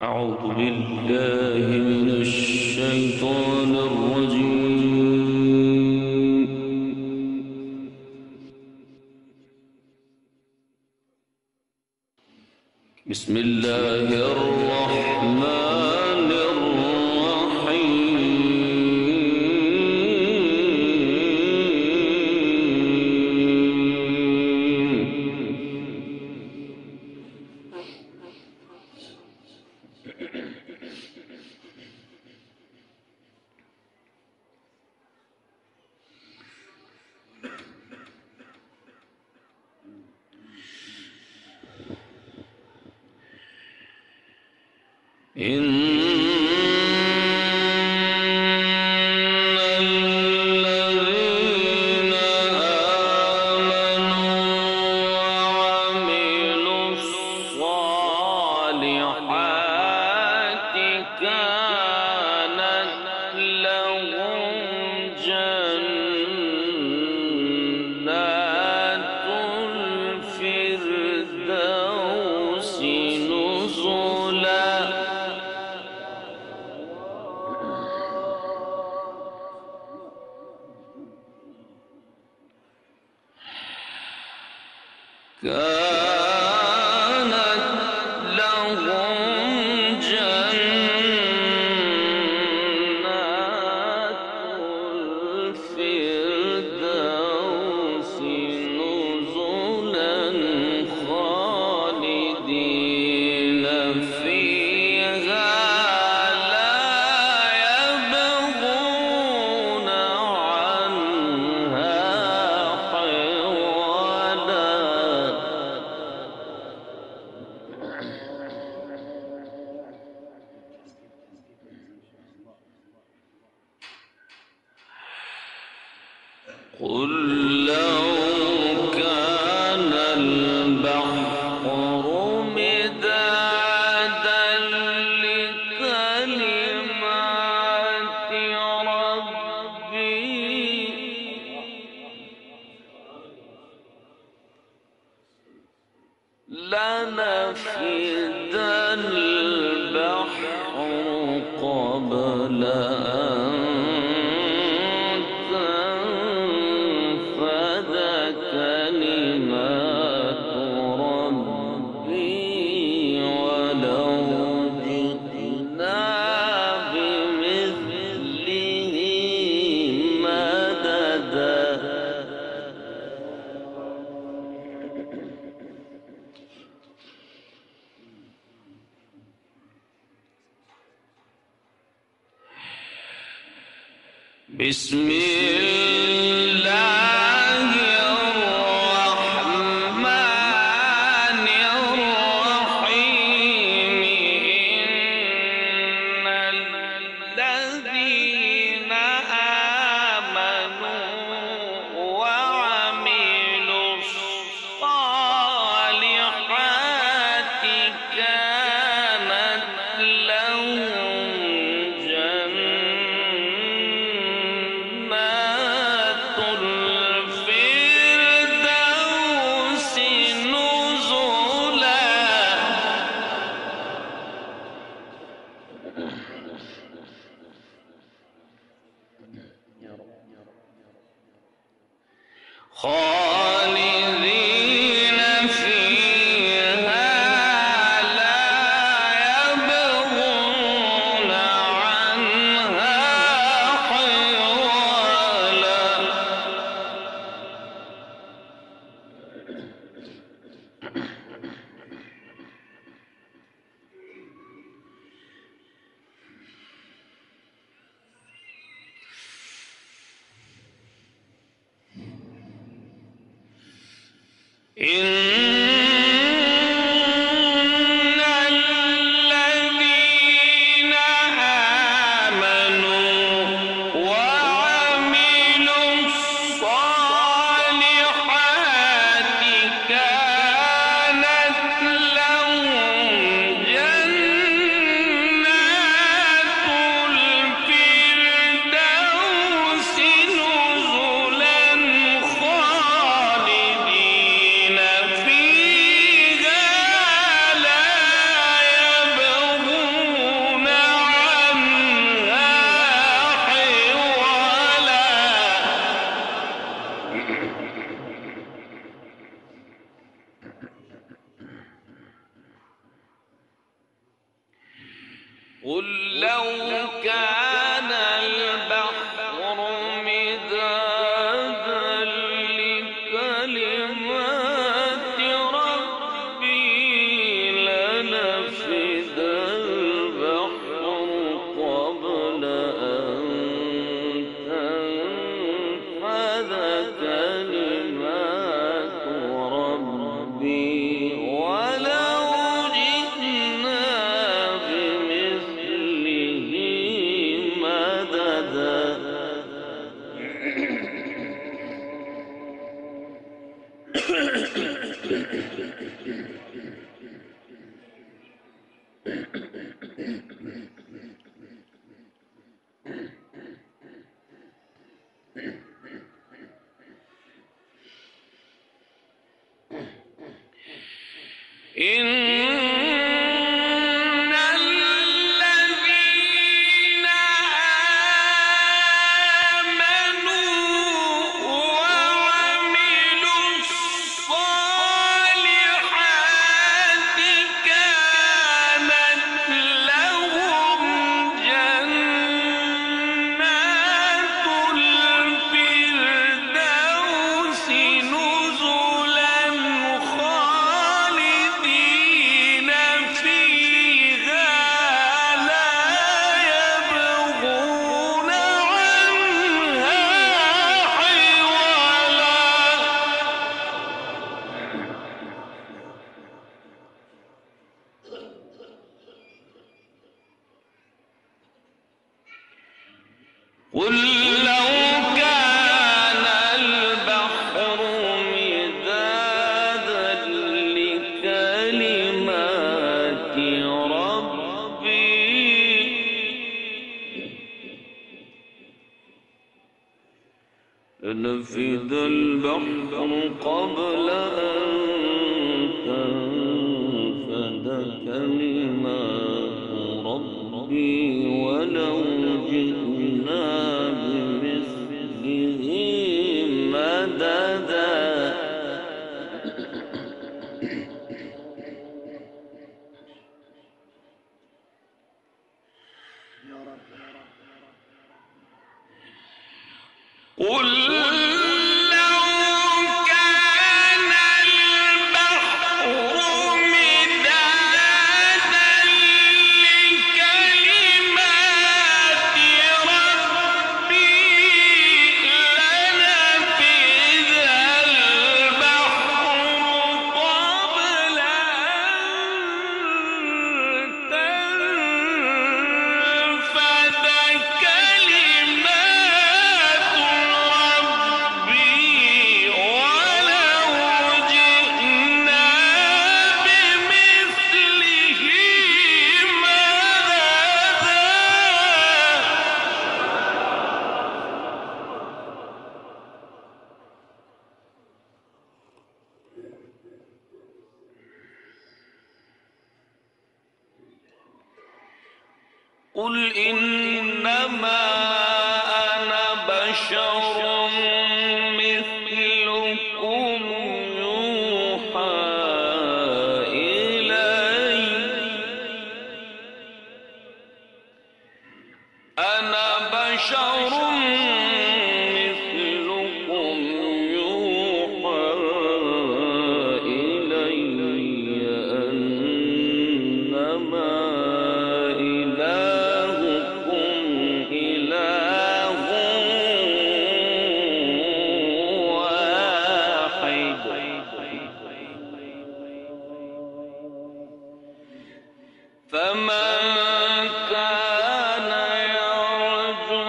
أعوذ بالله من الشيطان الرجيم. بسم الله الرحمن الرحيم. الذين آمنوا وعملوا الصالحات كانت لهم جنات الفردوس نزلا. كانت لهم جنات الفردوس نزلا خالدين فيها لا يبغون عنها حولا. قل لو كان البحر مدادا لكلمات ربي لنفد البحر قبل أن تنفد كلمات ربي ولو جئنا بمثله مددا. بسم الله الرحمن الرحيم. إن الذين آمنوا وعملوا الصالحات كانت لهم جنات الفردوس نزلا. خالدين فيها لا يبغون عنها حولا. إن الذين آمنوا وعملوا الصالحات كانت لهم جنات الفردوس نزلا خالدين قل لو كان البحر مدادا لكلمات ربي لنفد البحر قبل أن تنفذ كلمات ربي ولو جئنا بمثله مددا. إن الذين آمنوا وعملوا الصالحات كانت لهم جنات الفردوس نزلا خالدين فيها لا يبغون عنها حولا. قل لو كان البحر مدادا لكلمات ربي لنفد البحر قبل أن تنفد كلمات ربي ولو جئنا بمثله مددا. قل لو كان البحر مدادا لكلمات ربي لنفد البحر قبل أن تنفد كلمات ربي ولو جئنا بمثله مددا. قل إنما أنا بشر مثلكم يوحى إلي أنا بشر مثلكم يوحى إلي أنما إلهكم إله واحد فمن كان يرجو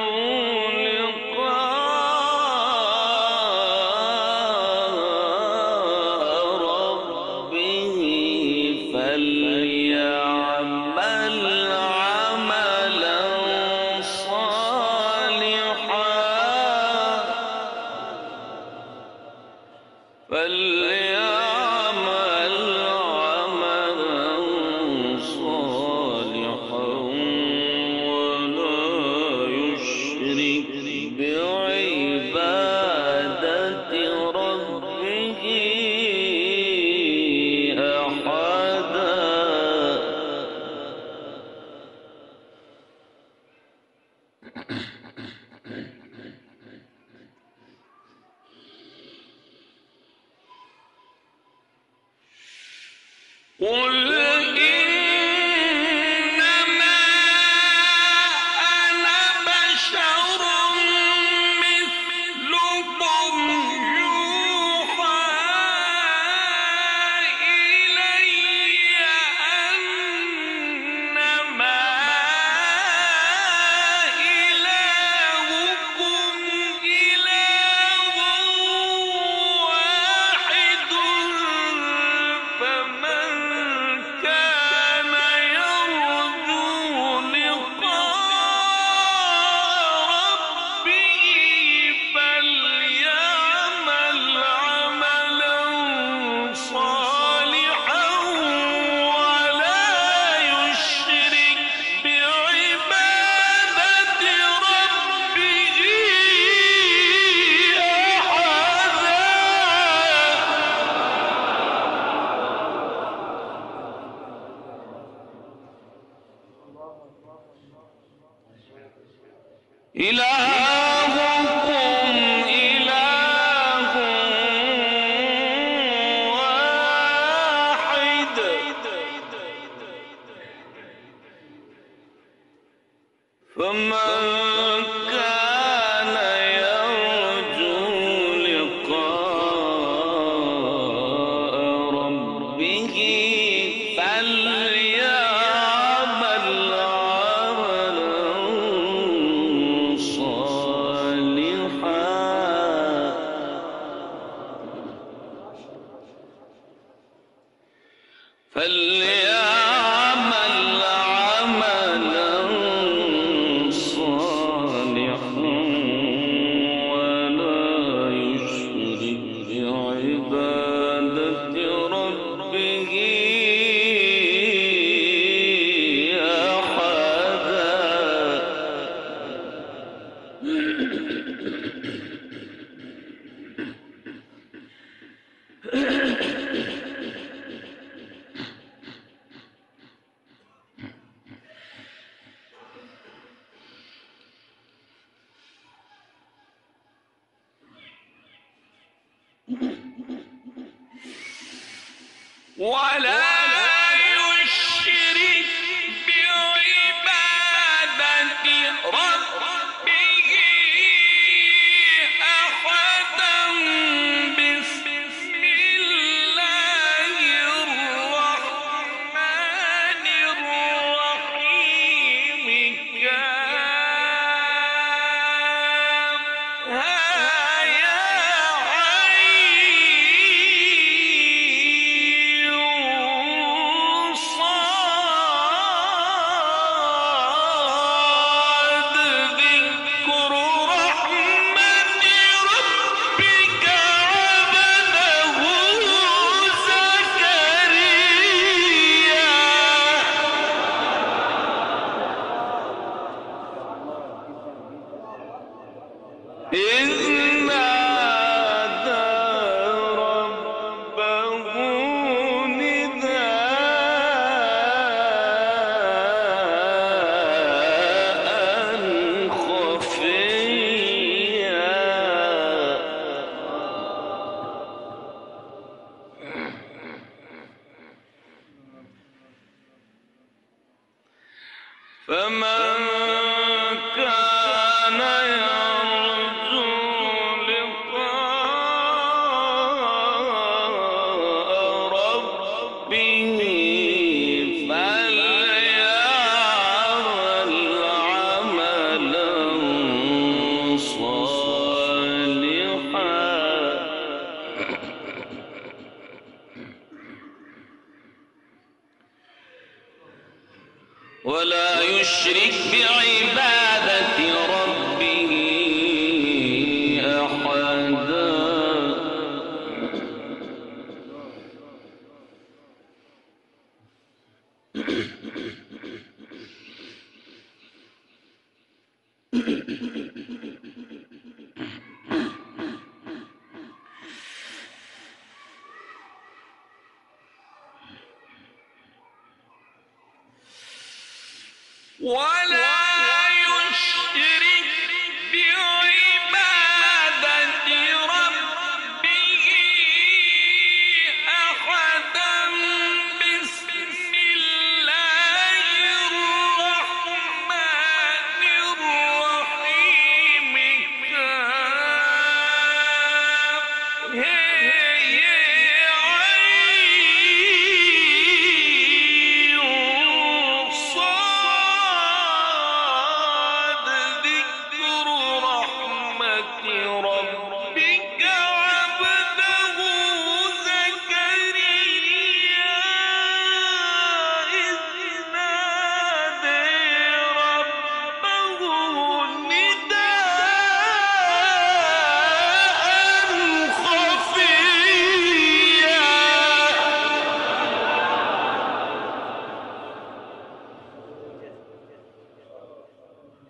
قل إنما أنا بشر مثلكم يوحى إلي أنما إلهكم إله واحد فمن كان يرجو لقاء ربه فليعمل عملا صالحا ولا يشرك بعبادة ربه أحدا. إلهكم إله واحد فمن كان يرجو لقاء ربه فليعمل عملا صالحا ولا يشرك بعبادة ربه ولا يشرك بعبادة ربه أحدا. بسم الله الرحمن الرحيم كافها يا عين صاد ذكر رحمة ربك عبده زكريا إذ نادى ربه نداء خفيا فمن كان يرجو لقاء ربه فليعمل عملا صالحا ولا يشرك بعبادة ربه أحدا. ولا يشرك بعبادة ربه أحدا. بسم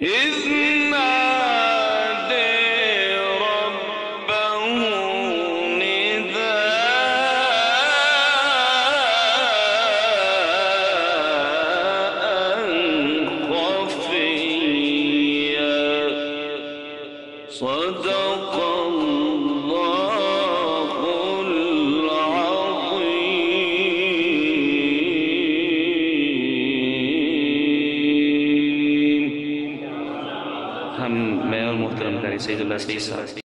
إذ نادي ربه نداء خفيا صدق الله العظيم. हम मैं और मोहतरम कारी सैयदुल्लाह